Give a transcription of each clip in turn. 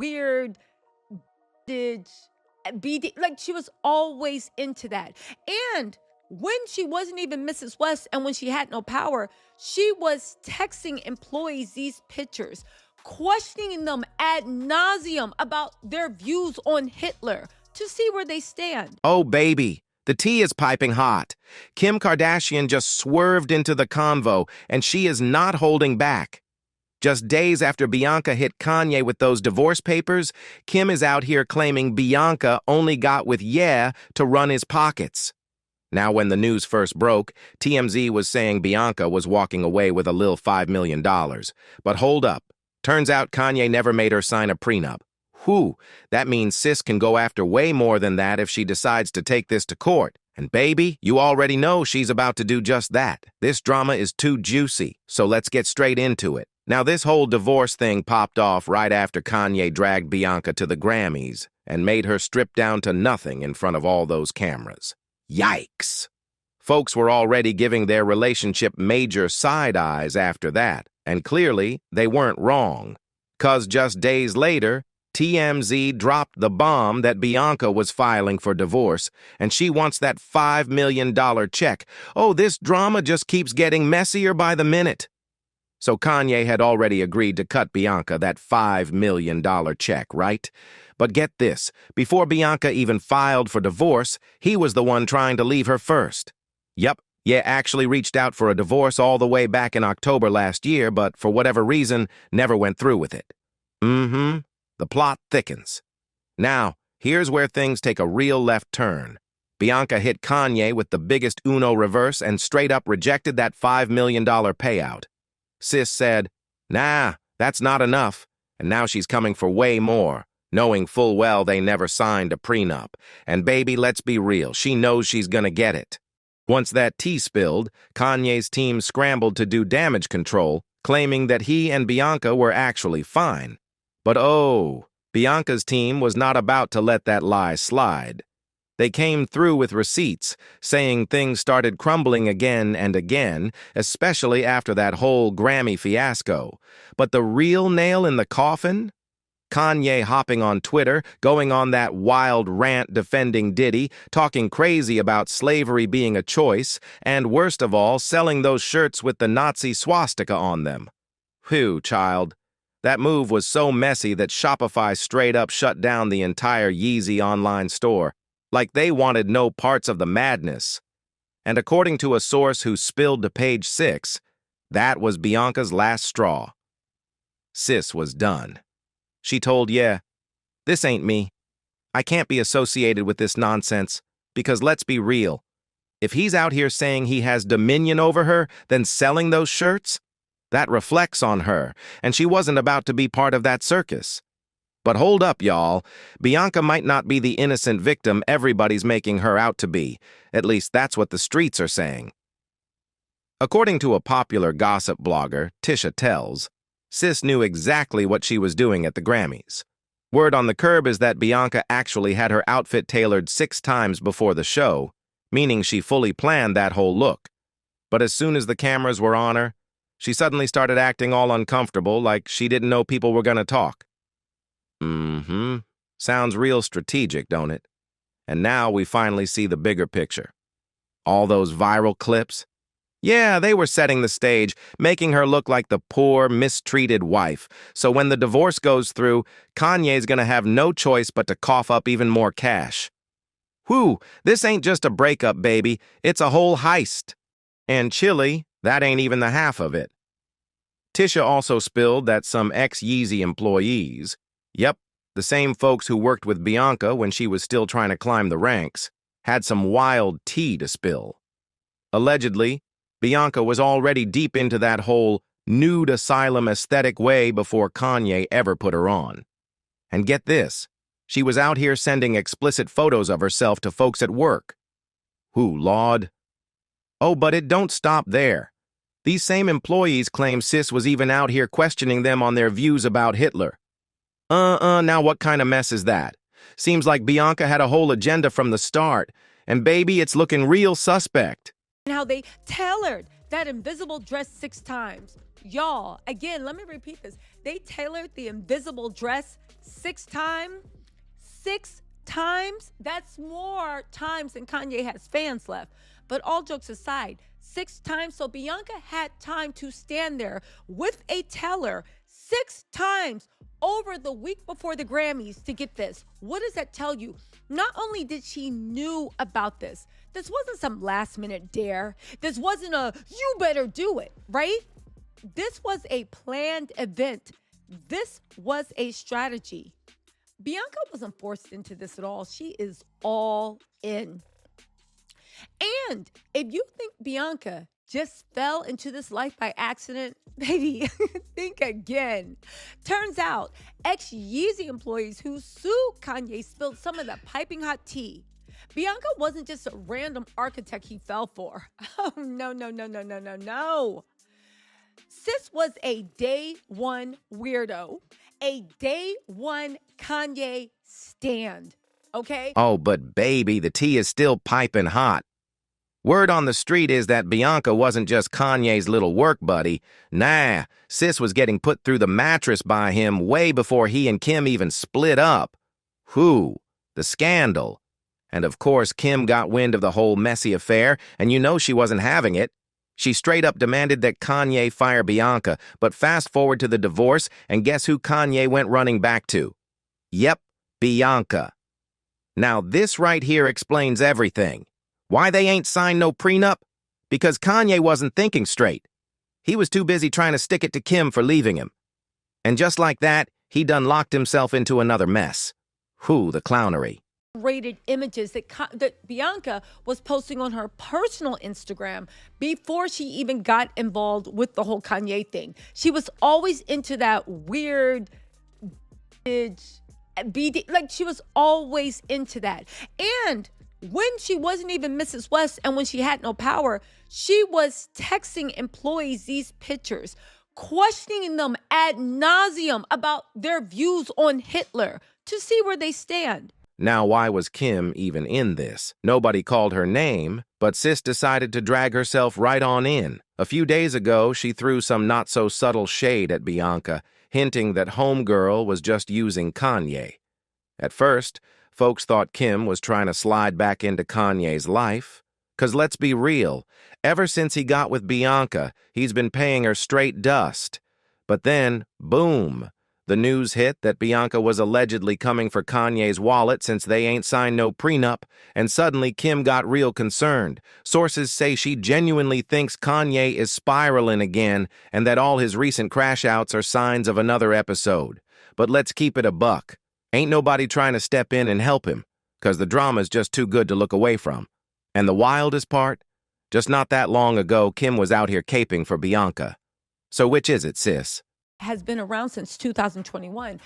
weird did BD, like she was always into that. And when she wasn't even Mrs. West and when she had no power, she was texting employees these pictures, questioning them ad nauseum about their views on Hitler to see where they stand. Oh, baby, the tea is piping hot. Kim Kardashian just swerved into the convo, and she is not holding back. Just days after Bianca hit Kanye with those divorce papers, Kim is out here claiming Bianca only got with yeah to run his pockets. Now, when the news first broke, TMZ was saying Bianca was walking away with a lil $5 million. But hold up. Turns out Kanye never made her sign a prenup. Whew, that means sis can go after way more than that if she decides to take this to court. And baby, you already know she's about to do just that. This drama is too juicy, so let's get straight into it. Now, this whole divorce thing popped off right after Kanye dragged Bianca to the Grammys and made her strip down to nothing in front of all those cameras. Yikes! Folks were already giving their relationship major side eyes after that, and clearly they weren't wrong. 'Cause just days later, TMZ dropped the bomb that Bianca was filing for divorce, and she wants that $5 million check. Oh, this drama just keeps getting messier by the minute. So Kanye had already agreed to cut Bianca that $5 million check, right? But get this, before Bianca even filed for divorce, he was the one trying to leave her first. Yep, yeah, actually reached out for a divorce all the way back in October last year, but for whatever reason, never went through with it. The plot thickens. Now, here's where things take a real left turn. Bianca hit Kanye with the biggest Uno reverse and straight up rejected that $5 million payout. Sis said, nah, that's not enough, and now she's coming for way more, knowing full well they never signed a prenup. And baby, let's be real, she knows she's gonna get it. Once that tea spilled, Kanye's team scrambled to do damage control, claiming that he and Bianca were actually fine. But oh, Bianca's team was not about to let that lie slide. They came through with receipts, saying things started crumbling again and again, especially after that whole Grammy fiasco. But the real nail in the coffin? Kanye hopping on Twitter, going on that wild rant defending Diddy, talking crazy about slavery being a choice, and worst of all, selling those shirts with the Nazi swastika on them. Whew, child. That move was so messy that Shopify straight up shut down the entire Yeezy online store, like they wanted no parts of the madness. And according to a source who spilled to Page 6, that was Bianca's last straw. Sis was done. She told, yeah, this ain't me. I can't be associated with this nonsense, because let's be real. If he's out here saying he has dominion over her, then selling those shirts, that reflects on her, and she wasn't about to be part of that circus. But hold up, y'all. Bianca might not be the innocent victim everybody's making her out to be. At least that's what the streets are saying. According to a popular gossip blogger, Tisha Tells, sis knew exactly what she was doing at the Grammys. Word on the curb is that Bianca actually had her outfit tailored 6 times before the show, meaning she fully planned that whole look. But as soon as the cameras were on her, she suddenly started acting all uncomfortable, like she didn't know people were gonna talk. Sounds real strategic, don't it? And now we finally see the bigger picture. All those viral clips? Yeah, they were setting the stage, making her look like the poor, mistreated wife. So when the divorce goes through, Kanye's gonna have no choice but to cough up even more cash. Whew, this ain't just a breakup, baby. It's a whole heist. And chilly, that ain't even the half of it. Tisha also spilled that some ex-Yeezy employees, yep, the same folks who worked with Bianca when she was still trying to climb the ranks, had some wild tea to spill. Allegedly, Bianca was already deep into that whole nude asylum aesthetic way before Kanye ever put her on. And get this, she was out here sending explicit photos of herself to folks at work. Who, Lord? Oh, but it don't stop there. These same employees claim sis was even out here questioning them on their views about Hitler. Now what kind of mess is that? Seems like Bianca had a whole agenda from the start, and baby, it's looking real suspect. And how they tailored that invisible dress 6 times. Y'all, again, let me repeat this. They tailored the invisible dress 6 times. 6 times? That's more times than Kanye has fans left. But all jokes aside, 6 times. So Bianca had time to stand there with a teller 6 times over the week before the Grammys to get this. What does that tell you? Not only did she knew about this wasn't some last minute dare. This wasn't a, you better do it, right? This was a planned event. This was a strategy. Bianca wasn't forced into this at all. She is all in. And if you think Bianca just fell into this life by accident, baby, think again. Turns out, ex-Yeezy employees who sued Kanye spilled some of the piping hot tea. Bianca wasn't just a random architect he fell for. Oh, no. Sis was a day one weirdo, a day one Kanye stand, okay? Oh, but baby, the tea is still piping hot. Word on the street is that Bianca wasn't just Kanye's little work buddy. Nah, sis was getting put through the mattress by him way before he and Kim even split up. Whew, the scandal. And of course, Kim got wind of the whole messy affair, and you know she wasn't having it. She straight up demanded that Kanye fire Bianca, but fast forward to the divorce, and guess who Kanye went running back to? Yep, Bianca. Now this right here explains everything. Why they ain't signed no prenup? Because Kanye wasn't thinking straight. He was too busy trying to stick it to Kim for leaving him. And just like that, he done locked himself into another mess. Whew, the clownery. Rated images that Bianca was posting on her personal Instagram before she even got involved with the whole Kanye thing. She was always into that weird BD, like she was always into that. And when she wasn't even Mrs. West and when she had no power, she was texting employees these pictures, questioning them ad nauseum about their views on Hitler to see where they stand. Now, why was Kim even in this? Nobody called her name, but sis decided to drag herself right on in. A few days ago, she threw some not-so-subtle shade at Bianca, hinting that homegirl was just using Kanye. At first, folks thought Kim was trying to slide back into Kanye's life. 'Cause let's be real, ever since he got with Bianca, he's been paying her straight dust. But then, boom, the news hit that Bianca was allegedly coming for Kanye's wallet since they ain't signed no prenup, and suddenly Kim got real concerned. Sources say she genuinely thinks Kanye is spiraling again and that all his recent crash-outs are signs of another episode. But let's keep it a buck. Ain't nobody trying to step in and help him, 'cause the drama's just too good to look away from. And the wildest part? Just not that long ago, Kim was out here caping for Bianca. So which is it, sis? Has been around since 2021.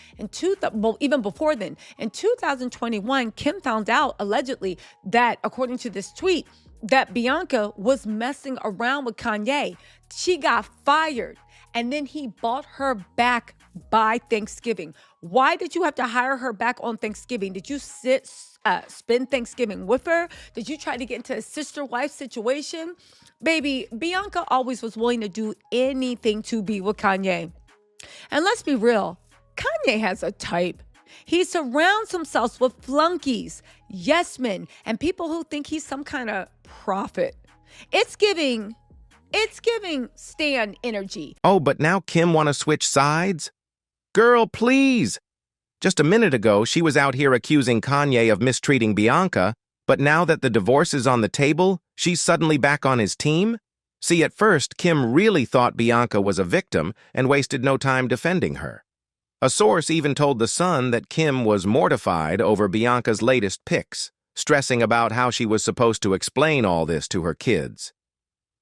Even before then, in 2021, Kim found out allegedly that, according to this tweet, that Bianca was messing around with Kanye. She got fired, and then he bought her back by Thanksgiving. Why did you have to hire her back on Thanksgiving? Did you spend Thanksgiving with her? Did you try to get into a sister-wife situation? Baby, Bianca always was willing to do anything to be with Kanye. And let's be real, Kanye has a type. He surrounds himself with flunkies, yes men, and people who think he's some kind of prophet. It's giving Stan energy. Oh, but now Kim want to switch sides? Girl, please. Just a minute ago, she was out here accusing Kanye of mistreating Bianca, but now that the divorce is on the table, she's suddenly back on his team? See, at first, Kim really thought Bianca was a victim and wasted no time defending her. A source even told The Sun that Kim was mortified over Bianca's latest pics, stressing about how she was supposed to explain all this to her kids.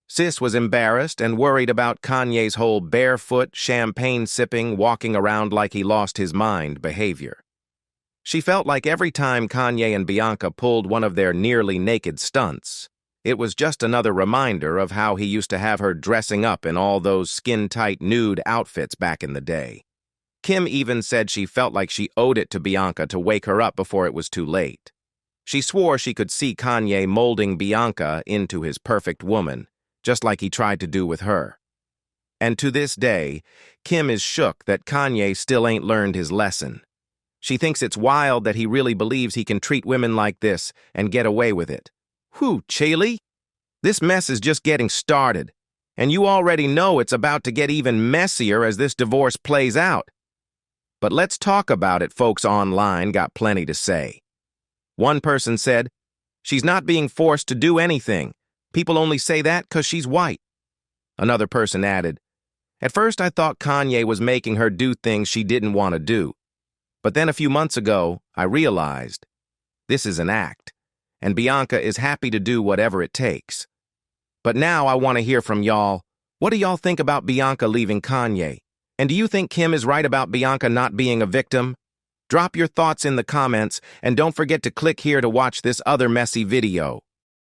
Sis was embarrassed and worried about Kanye's whole barefoot, champagne-sipping, walking around like he lost his mind behavior. She felt like every time Kanye and Bianca pulled one of their nearly naked stunts, it was just another reminder of how he used to have her dressing up in all those skin-tight nude outfits back in the day. Kim even said she felt like she owed it to Bianca to wake her up before it was too late. She swore she could see Kanye molding Bianca into his perfect woman, just like he tried to do with her. And to this day, Kim is shook that Kanye still ain't learned his lesson. She thinks it's wild that he really believes he can treat women like this and get away with it. Whew, Chaley? This mess is just getting started, and you already know it's about to get even messier as this divorce plays out. But let's talk about it. Folks online got plenty to say. One person said, "She's not being forced to do anything. People only say that because she's white." Another person added, "At first I thought Kanye was making her do things she didn't want to do. But then a few months ago, I realized this is an act, and Bianca is happy to do whatever it takes." But now I want to hear from y'all. What do y'all think about Bianca leaving Kanye? And do you think Kim is right about Bianca not being a victim? Drop your thoughts in the comments, and don't forget to click here to watch this other messy video.